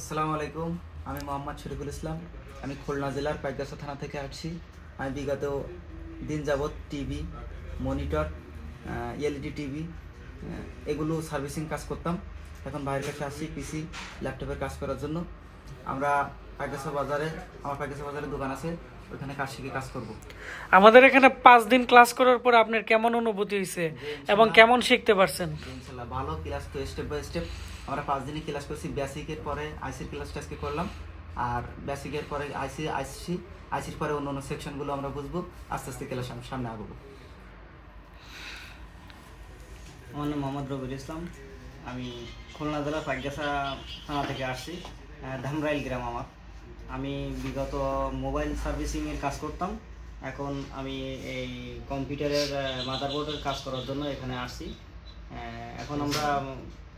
আসসালামু আলাইকুম। আমি মোহাম্মদ শরীফুল ইসলাম। আমি খুলনা জেলার পাইকগাছা থানা থেকে আসছি। আমি বিগত দিন যাবৎ টিভি, মনিটর, এলইডি টিভি এগুলো সার্ভিসিং কাজ করতাম। এখন বাইরের কাছে আসছি পিসি, ল্যাপটপের কাজ করার জন্য। আমরা আমার পাইকগাছা বাজারে দোকান আছে, ওইখানে কাজ শিখে কাজ করব। আমাদের এখানে 5 দিন ক্লাস করার পর আপনার কেমন অনুভূতি হয়েছে এবং কেমন শিখতে পারছেন? ইনশাল্লাহ ভালো ক্লাস, তো স্টেপ বাই স্টেপ আমরা 5 দিনই ক্লাস করছি। বেসিকের পরে আইসির ক্লাসটা আজকে করলাম, আর বেসিকের পরে আইসির পরে অন্য অন্য সেকশনগুলো আমরা বুঝবো। আস্তে আস্তে ক্লাস সামনে আগাবো। আমার নাম মোহাম্মদ রবিউল ইসলাম। আমি খুলনা জেলার পাইকগাছা থানা থেকে আসছি। ধামরাইল গ্রাম আমার। আমি বিগত মোবাইল সার্ভিসিংয়ের কাজ করতাম। এখন আমি এই কম্পিউটারের মাদারবোর্ডের কাজ করার জন্য এখানে আসছি। এখন আমরা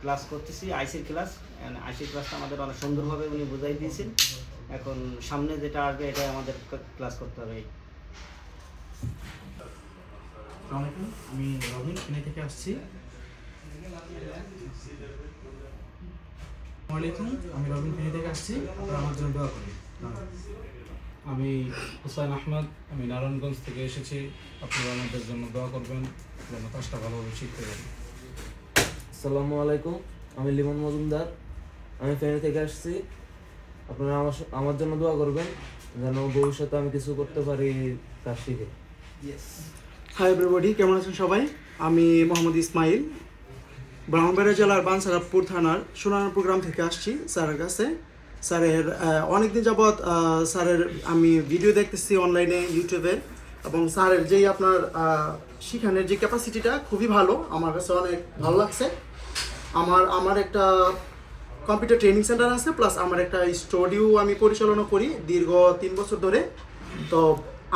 ক্লাস করতেছি আইসির ক্লাস। আইসির ক্লাসটা আমাদের অনেক সুন্দরভাবে উনি বুঝাই দিয়েছেন। এখন সামনে যেটা আসবে এটাই আমাদের ক্লাস করতে হবে। আসসালামু আলাইকুম, আমি রবিন ফেনী থেকে আসছি। আপনারা আমার জন্য দোয়া করুন। আমি হুসাইন আহমদ, আমি নারায়ণগঞ্জ থেকে এসেছি। আপনারা আমাদের জন্য দোয়া করবেন যেন কাজটা ভালোভাবে শিখতে পারি। আসসালামু আলাইকুম, আমি লিমন মজুমদার, আমি ফেনী থেকে আসছি। আপনারা আমার জন্য দোয়া করবেন যেন ভবিষ্যতে আমি কিছু করতে পারি কাজ শিখে। হাই এভরিবডি, কেমন আছেন সবাই? আমি মোহাম্মদ ইসমাইল, ব্রাহ্মণবাড়িয়া জেলার বাঞ্ছারামপুর থানার সোনারপুর গ্রাম থেকে আসছি স্যারের কাছে। স্যারের অনেকদিন যাবৎ স্যারের আমি ভিডিও দেখতেছি অনলাইনে, ইউটিউবে, এবং স্যারের যেই আপনার শিখানোর যে ক্যাপাসিটিটা খুবই ভালো, আমার কাছে অনেক ভালো লাগছে। আমার একটা কম্পিউটার ট্রেনিং সেন্টার আছে, প্লাস আমার একটা স্টুডিও আমি পরিচালনা করি দীর্ঘ 3 বছর ধরে। তো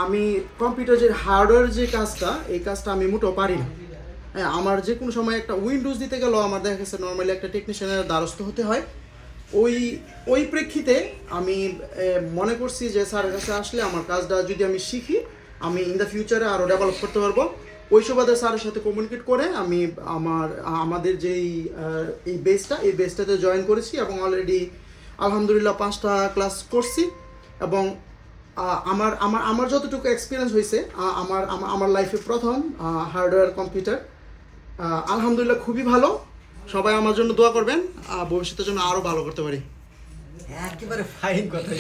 আমি কম্পিউটার যে হার্ডওয়্যার যে কাজটা, এই কাজটা আমি মোটেও পারি না। হ্যাঁ, আমার যে কোনো সময় একটা উইন্ডোজ দিতে গেলেও আমার দেখা গেছে নর্মালি একটা টেকনিশিয়ানের দ্বারস্থ হতে হয়। ওই প্রেক্ষিতে আমি মনে করছি যে স্যারের কাছে আসলে আমার কাজটা যদি আমি শিখি, আমি ইন দ্য ফিউচারে আরও ডেভেলপ করতে পারবো। ওই সুবাদে স্যারের সাথে কমিউনিকেট করে আমি আমাদের যেই এই বেসটাতে জয়েন করেছি, এবং অলরেডি আলহামদুলিল্লাহ 5টা ক্লাস করছি। এবং আমার যতটুকু এক্সপিরিয়েন্স হয়েছে, আমার লাইফে প্রথম হার্ডওয়্যার কম্পিউটার, আলহামদুলিল্লাহ খুবই ভালো। সবাই আমার জন্য দোয়া করবেন, ভবিষ্যতের জন্য আরও ভালো করতে পারি। একেবারে ফাইন কথা।